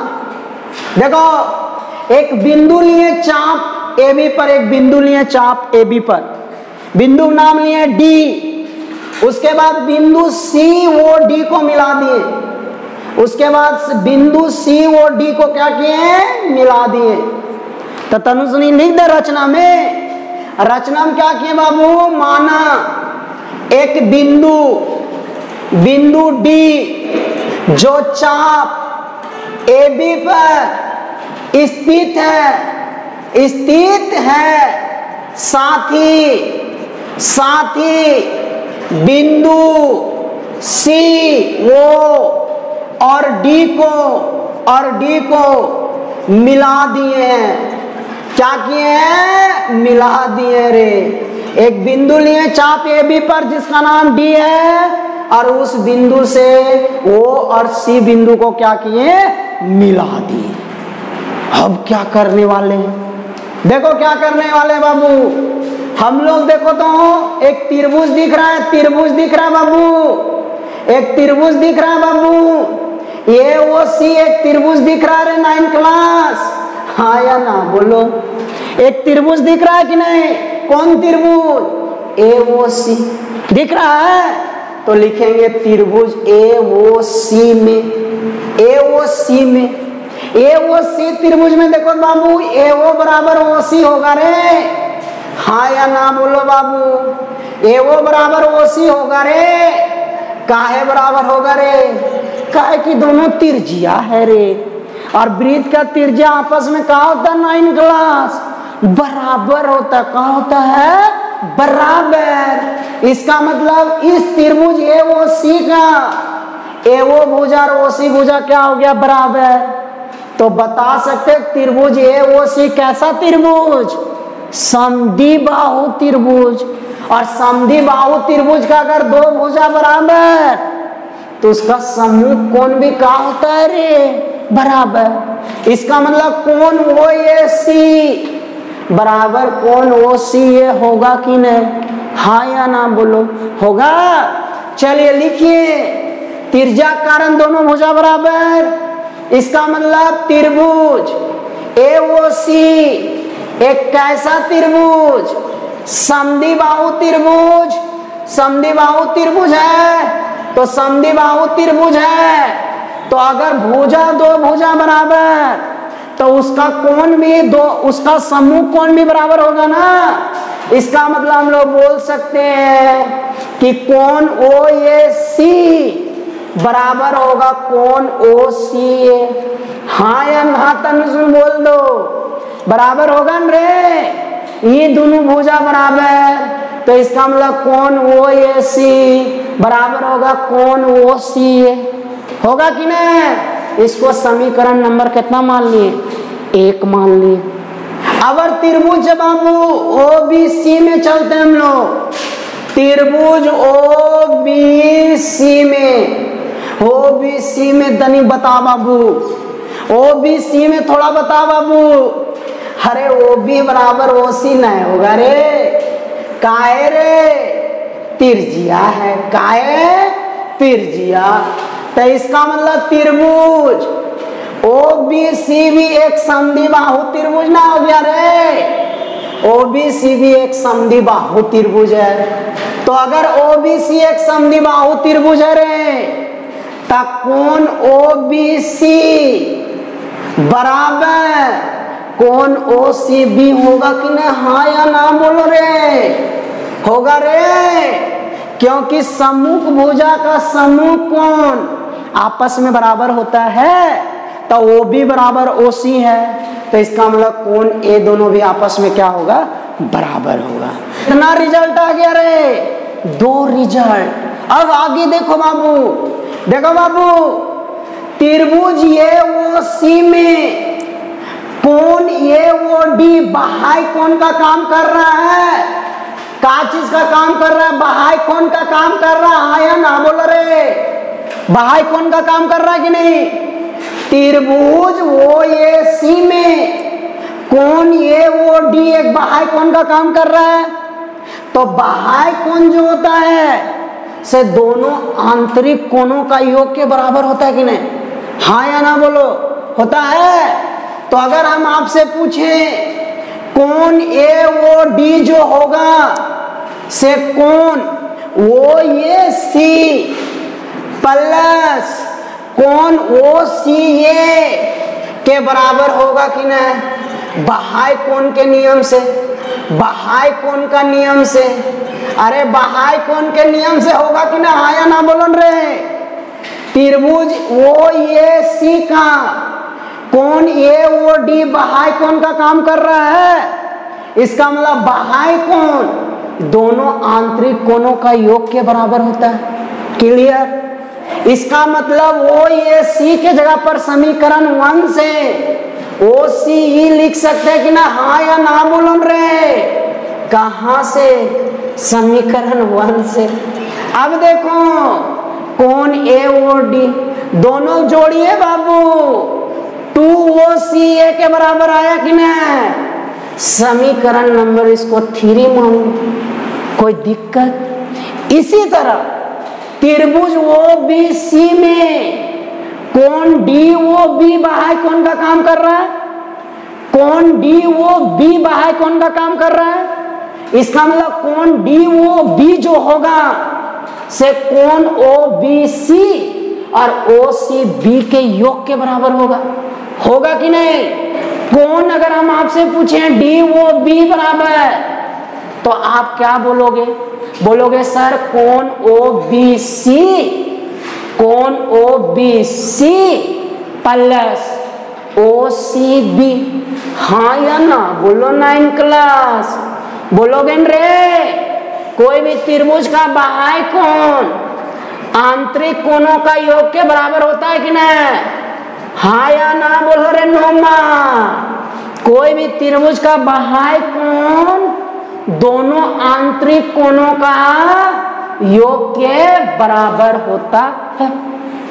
देखो एक बिंदु लिए चाप ए बी पर, एक बिंदु लिए चाप ए बी पर, बिंदु नाम लिए डी, उसके बाद बिंदु सी वो डी को मिला दिए, उसके बाद बिंदु सी वो डी को क्या किए मिला दिए। तो तनुश्री लिख दे रचना में, रचना में क्या किए बाबू माना एक बिंदु, बिंदु डी जो चाप ए बी पर स्थित है, स्थित है, साथ ही बिंदु सी वो और डी को मिला दिए हैं। क्या किए हैं? मिला दिए रे। एक बिंदु लिए चाप ए बी पर जिसका नाम डी है और उस बिंदु से ओ और सी बिंदु को क्या किए मिला दिए। अब क्या करने वाले हैं? देखो क्या करने वाले बाबू। हम लोग देखो तो एक त्रिभुज दिख रहा है, त्रिभुज दिख रहा है बाबू, एक त्रिभुज दिख रहा है बाबू। ये वो सी एक त्रिभुज दिख रहा है 9 क्लास, हाँ या ना बोलो। एक त्रिभुज दिख रहा है कि नहीं? कौन त्रिभुज? ए ओ सी दिख रहा है तो लिखेंगे त्रिभुज ए ओ सी में, ए ओ सी में, ए ओ सी त्रिभुज में देखो बाबू ए ओ बराबर ओ सी होगा रे, हाँ या ना बोलो बाबू। ए ओ बराबर ओ सी होगा रे। काहे बराबर होगा रे? काहे कि दोनों त्रिज्या है रे, और वृत्त का त्रिज्या आपस में क्या होता है 9 क्लास? बराबर होता। क्या होता है? बराबर। इसका मतलब इस त्रिभुज ए ओ सी का ए ओ भुजा और ओ सी भुजा क्या हो गया? बराबर। तो बता सकते त्रिभुज ए ओ सी कैसा त्रिभुज? समद्विबाहु त्रिभुज। और समद्विबाहु त्रिभुज का अगर 2 भुजा बराबर तो उसका समूह कोण भी क्या होता है रे? बराबर। इसका मतलब कोण ओ ए सी बराबर कोण ओ सी ये होगा कि नहीं? हाँ या ना बोलो। होगा। चलिए लिखिए त्रिज्या कारण दोनों भुजा बराबर। इसका मतलब त्रिभुज ए ओ सी एक कैसा त्रिभुज? समद्विबाहु त्रिभुज। समद्विबाहु त्रिभुज है तो समद्विबाहु त्रिभुज है तो अगर भुजा 2 भुजा बराबर तो उसका कोण भी 2, उसका समूह कोण भी बराबर होगा ना। इसका मतलब हम लोग बोल सकते हैं कि कोण ओ ए सी बराबर होगा कोण ओ सी ए। हाँ या ना तनुश्री बोल दो। बराबर होगा न रे, ये दोनों भुजा बराबर, तो इसका मतलब कोण OAC बराबर होगा कोण OCA, होगा कि नहीं। इसको समीकरण नंबर कितना मान लिए, 1 मान लिए। अगर त्रिभुज बाबू OBC में चलते हैं हम लोग, त्रिभुज OBC में तनी बता बाबू, OBC में थोड़ा बता बाबू। अरे OB बराबर OC नहीं होगा रे, काहे रे, त्रिज्या है, काहे त्रिज्या। तो इसका मतलब त्रिभुज OBC भी एक समद्विबाहु त्रिभुज ना हो गया रे, OBC भी एक समद्विबाहु त्रिभुज है। तो अगर OBC एक समद्विबाहु त्रिभुज है रे, तो कोण OBC बराबर कोण OCB होगा कि नहीं, हाँ या ना बोलो रे, होगा रे, क्योंकि सम्मुख भुजा का सम्मुख कोण आपस में बराबर होता है, तो OB बराबर OC है, तो इसका मतलब कोण A दोनों भी आपस में क्या होगा, बराबर होगा। इतना रिजल्ट आ गया रे, 2 रिजल्ट। अब आगे देखो बाबू, देखो बाबू, त्रिभुज AOC में कोण AOD बाह्य कोण का काम कर रहा है, क्या चीज का काम कर रहा है, बाह्य कोण का काम कर रहा है या ना बोलो रे, बाह्य कोण का काम कर रहा है कि नहीं। त्रिभुज OAC में कोण AOD एक बाह्य कोण का काम कर रहा है, तो बाह्य कोण जो होता है से दोनों आंतरिक कोणों का योग के बराबर होता है कि नहीं, हाँ या ना बोलो, होता है। तो अगर हम आपसे पूछें कोण AOD जो होगा से कोण OAC प्लस कोण OCA के बराबर होगा कि नहीं, बाह्य कोण के नियम से, बाह्य कोण का नियम से, अरे बाह्य कोण के नियम से होगा कि ना, हाँ या ना बोलो रे। त्रिभुज OAC का कोण AOD बाह्य कोण का काम कर रहा है, इसका मतलब बाह्य कोण दोनों आंतरिक कोणों का योग के बराबर होता है, क्लियर। इसका मतलब OAC के जगह पर समीकरण 1 से OCE लिख सकते हैं कि ना, हाँ या ना बोलो रे, कहां से, समीकरण 1 से। अब देखो कोण AOD दोनों जोड़िए बाबू, 2OCA के बराबर आया कि नहीं, समीकरण नंबर इसको 3 मानो, कोई दिक्कत। इसी तरह त्रिभुज OBC में कोण DOB बाह्य कोण का काम कर रहा है, कोण DOB बाह्य कोण का काम कर रहा है, इसका मतलब कोण DOB जो होगा से कोण OBC और OCB के योग के बराबर होगा, होगा कि नहीं। कोण अगर हम आपसे पूछें DOB बराबर, तो आप क्या बोलोगे, बोलोगे सर कोण OBC, कोण OBC प्लस OCB, हाँ या ना बोलो 9 क्लास, बोलोगे न रे। कोई भी त्रिभुज का बाह्य कोण आंतरिक कोणों का योग के बराबर होता है कि नहीं, हाँ या ना बोलो रे नोमा। कोई भी त्रिभुज का बाह्य कोण दोनों आंतरिक कोणों का योग के बराबर होता है,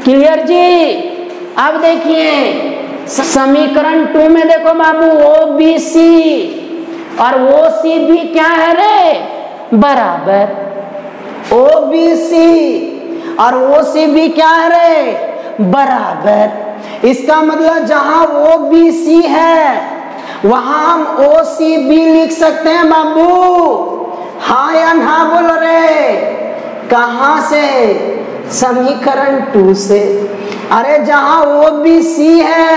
क्लियर जी। अब देखिए समीकरण 2 में देखो बाबू, OBC और OCB क्या है रे, बराबर। OBC और OCB क्या है रे, बराबर। इसका मतलब जहां OBC है वहां हम OCB लिख सकते हैं बाबू, हाँ या ना बोल रहे, कहां से, समीकरण 2 से। अरे जहां OBC है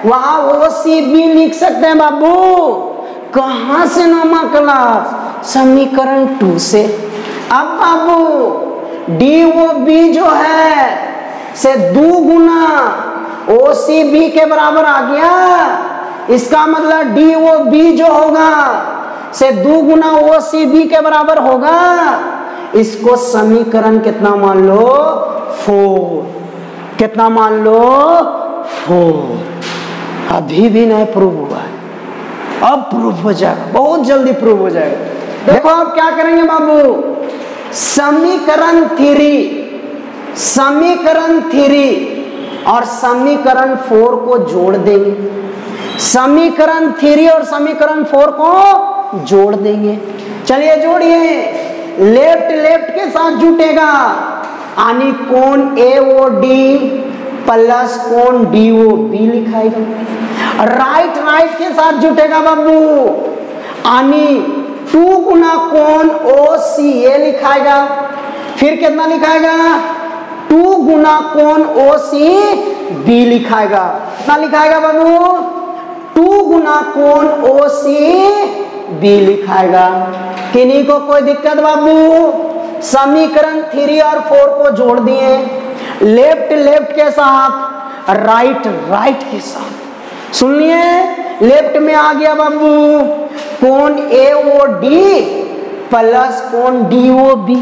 वहां OCB लिख सकते हैं बाबू, कहां से नौमा क्लास, समीकरण 2 से। अब बाबू DOB जो है से 2 गुना OCB के बराबर आ गया, इसका मतलब डी ओ बी जो होगा से 2 गुना ओ सी बी के बराबर होगा। इसको समीकरण कितना मान लो 4। कितना मान लो 4। अभी भी नहीं प्रूव हुआ है, अब प्रूफ हो जाएगा, बहुत जल्दी प्रूफ हो जाएगा। देखो अब क्या करेंगे बाबू, समीकरण 3 और समीकरण 4 को जोड़ देंगे। समीकरण 3 और समीकरण 4 को जोड़ देंगे। चलिए जोड़िए, लेफ्ट लेफ्ट के साथ जुटेगा, यानी कोण AOD प्लस कोण DOB लिखाएगा। राइट राइट के साथ जुटेगा बाबू, यानी 2 गुना कोण OCA लिखाएगा। फिर कितना लिखाएगा 2 गुना कोण OCB लिखाएगा। कितना लिखाएगा बाबू 2 गुना कोण OCB लिखाएगा। किन्हीं को कोई दिक्कत बाबू? समीकरण 3 और 4 को जोड़ दिए, लेफ्ट लेफ्ट के साथ राइट राइट के साथ। सुनिए, लेफ्ट में आ गया बाबू कोण AOD प्लस कोण DOB।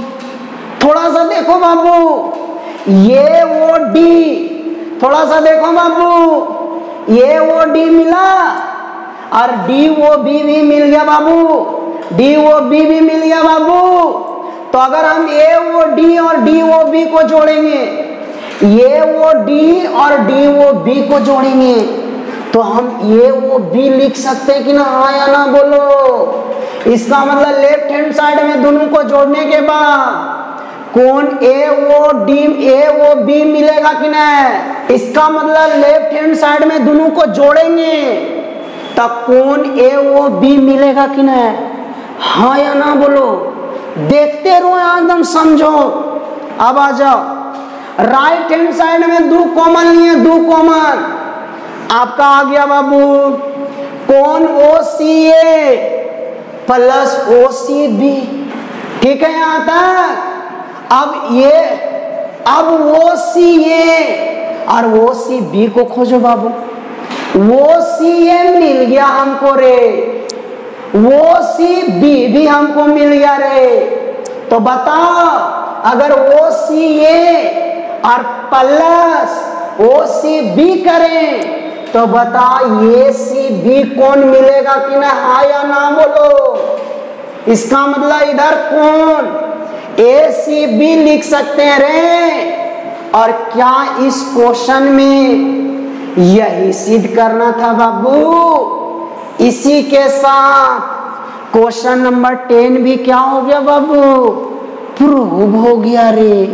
थोड़ा सा देखो बाबू, ये OD, थोड़ा सा देखो बाबू, ये OD मिला और DOB भी मिल गया बाबू, DOB भी मिल गया बाबू। तो अगर हम AOD और DOB को जोड़ेंगे, AOD और DOB को जोड़ेंगे, तो हम AOB लिख सकते हैं कि ना? हाँ या ना बोलो। इसका मतलब लेफ्ट हैंड साइड में दोनों को जोड़ने के बाद कोण AOB मिलेगा कि नहीं? इसका मतलब लेफ्ट हैंड साइड में दोनों को जोड़ेंगे तब कोण AOB मिलेगा कि नहीं? हाँ या ना बोलो। देखते रहो, एकदम समझो। अब आ जाओ, राइट हैंड साइड में 2 कॉमन लिए, 2 कॉमन आपका आ गया बाबू कोण OCA प्लस OCB। ठीक है यहां तक? अब OCA और OCB को खोजो बाबू। OCA मिल गया हमको रे, OCB भी हमको मिल गया रे। तो बताओ, अगर OCA और प्लस OCB करें तो बता ACB कौन मिलेगा कि ना? हाँ या ना बोलो। इसका मतलब इधर कौन ACB लिख सकते हैं रे। और क्या इस क्वेश्चन में यही सिद्ध करना था बाबू? इसी के साथ क्वेश्चन नंबर 10 भी क्या हो गया बाबू? प्रूव हो गया रे।